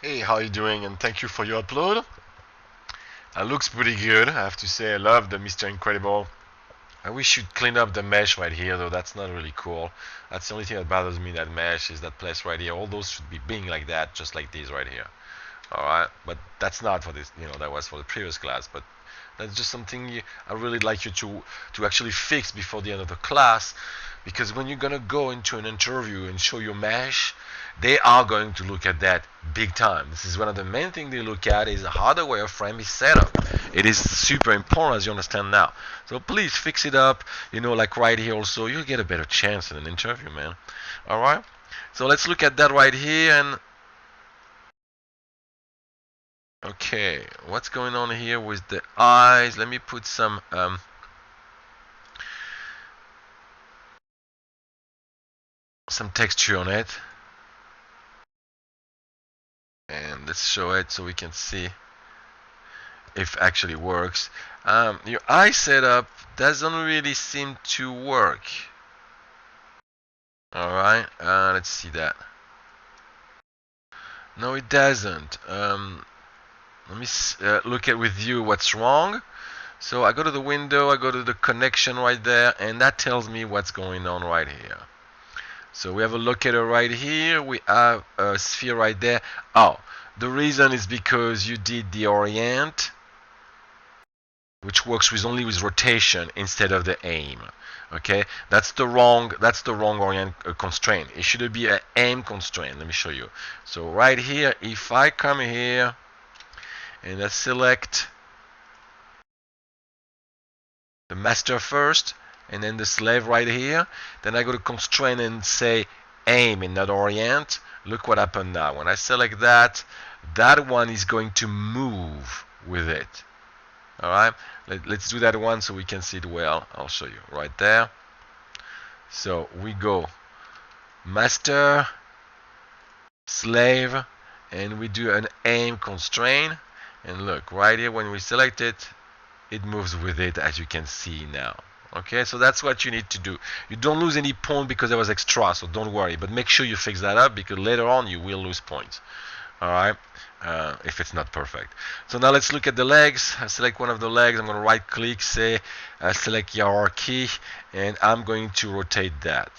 Hey, how you doing? And thank you for your upload. Looks pretty good, I have to say. I love the Mr. Incredible. I wish you'd clean up the mesh right here, though. That's not really cool. That's the only thing that bothers me. That mesh is that place right here. All those should be being like that, just like these right here. All right, but that's not for this. That was for the previous class. But that's just something I really like you to actually fix before the end of the class, because when you're gonna go into an interview and show your mesh, they are going to look at that big time. This is one of the main things they look at is how the wireframe is set up. It is super important, as you understand now. So please fix it up. Like right here also, you'll get a better chance in an interview, man. All right. So let's look at that right here and okay, what's going on here with the eyes? Let me put some texture on it, and let's show it so we can see if it actually works. Your eye setup doesn't really seem to work. All right, let's see that. No, it doesn't. Let me look at with you what's wrong. So I go to the window, I go to the connection right there, and that tells me what's going on right here. So we have a locator right here, we have a sphere right there. Oh, the reason is because you did the orient, which works only with rotation instead of the aim. Okay, that's the wrong orient constraint. It should be an aim constraint. Let me show you. So right here, if I come here and I select the master first and then the slave right here, then I go to constraint and say aim and not orient. Look what happened now. When I select that, that one is going to move with it. All right, let's do that one so we can see it well. I'll show you right there. So we go master, slave, and we do an aim constraint. And look, right here when we select it, it moves with it, as you can see now. Okay, so that's what you need to do. You don't lose any point because there was extra, so don't worry. But make sure you fix that up because later on you will lose points. All right, if it's not perfect. So now let's look at the legs. I select one of the legs. I'm going to right click, say select hierarchy, and I'm going to rotate that.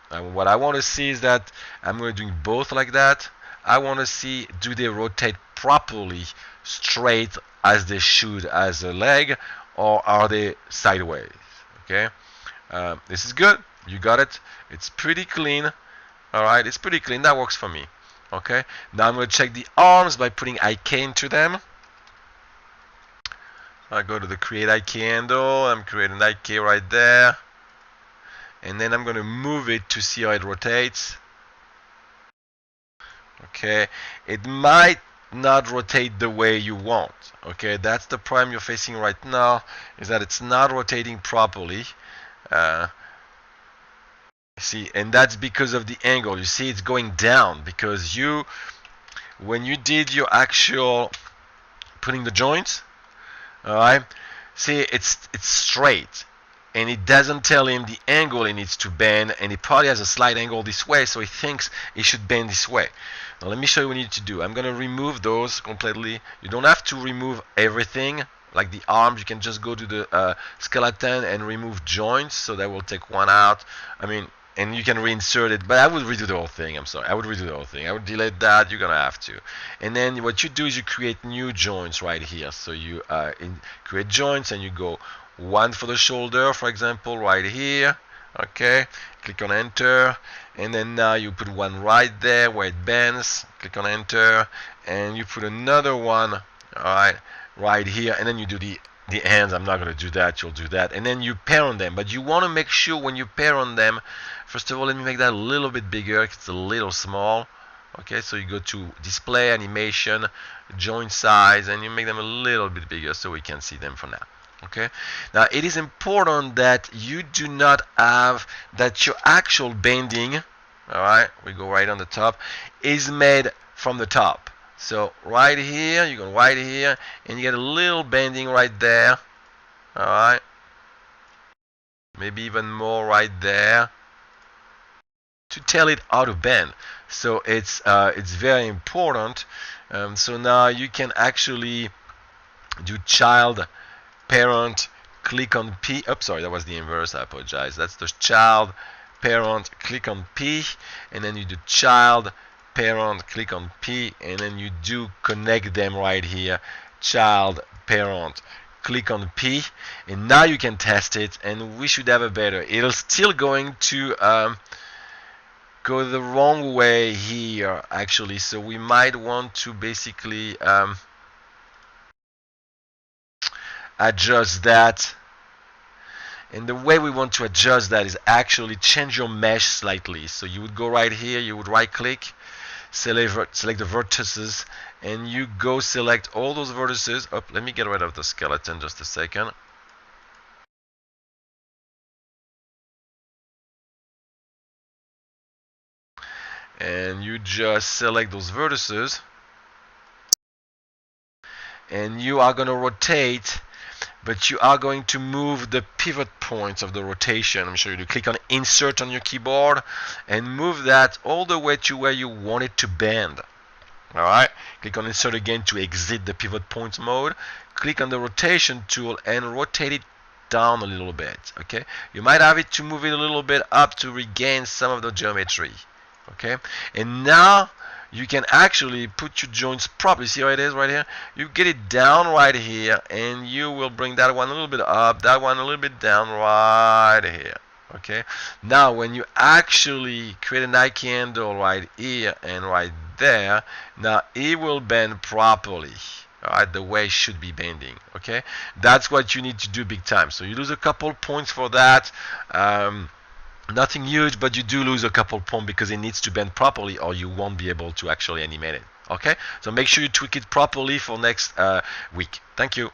What I want to see is that I'm going to do both like that. I want to see, do they rotate properly straight as they should as a leg, or are they sideways? Okay, this is good. You got it. It's pretty clean. All right, it's pretty clean. That works for me. Okay, now I'm going to check the arms by putting IK into them. I go to the create IK handle. I'm creating IK right there. And then I'm going to move it to see how it rotates. Okay, it might not rotate the way you want. Okay, that's the problem you're facing right now, is that it's not rotating properly. See, and that's because of the angle. You see, it's going down because when you did your actual putting the joints, all right, see, it's straight, and it doesn't tell him the angle it needs to bend, and it probably has a slight angle this way, so he thinks it should bend this way. Now let me show you what you need to do. I'm going to remove those completely. You don't have to remove everything. Like the arms, you can just go to the skeleton and remove joints, so that will take one out. I mean, and you can reinsert it, but I would redo the whole thing. I'm sorry, I would redo the whole thing. I would delete that. You're gonna have to. And then what you do is you create new joints right here. So you create joints, and you go one for the shoulder, for example, right here. Okay, click on enter, and then now you put one right there where it bends. Click on enter, and you put another one. All right here, and then you do the hands. I'm not going to do that. You'll do that, and then you pair on them. But you want to make sure when you pair on them, first of all, let me make that a little bit bigger. It's a little small. Okay, so you go to display, animation, joint size, and you make them a little bit bigger so we can see them for now. Okay, now it is important that you do not have that your actual bending, all right, we go right on the top, is made from the top. So right here, you go right here, and you get a little bending right there, all right, maybe even more right there, to tell it how to bend. So it's very important. So now you can actually do child, parent, click on P. Oops, sorry, that was the inverse. I apologize. That's the child, parent, click on P, and then you do child, parent, click on P, and then you do connect them right here. Child, parent, click on P, and now you can test it, and we should have a better. It'll still going to go the wrong way here, actually. So we might want to basically adjust that. And the way we want to adjust that is actually change your mesh slightly. So you would go right here, you would right click, select the vertices, and you go select all those vertices. Oh, let me get rid of the skeleton just a second. And you just select those vertices, and you are going to rotate, but you are going to move the pivot points of the rotation. I'm sure you do. Click on insert on your keyboard and move that all the way to where you want it to bend. All right, click on insert again to exit the pivot points mode. Click on the rotation tool and rotate it down a little bit. Okay, you might have it to move it a little bit up to regain some of the geometry. Okay, and now you can actually put your joints properly. See how it is right here? You get it down right here, and you will bring that one a little bit up, that one a little bit down right here. Okay, now when you actually create a Nike handle right here and right there, now it will bend properly. Alright, the way it should be bending. Okay, that's what you need to do big time. So you lose a couple points for that. Nothing huge, but you do lose a couple points because it needs to bend properly or you won't be able to actually animate it. Okay, so make sure you tweak it properly for next week. Thank you.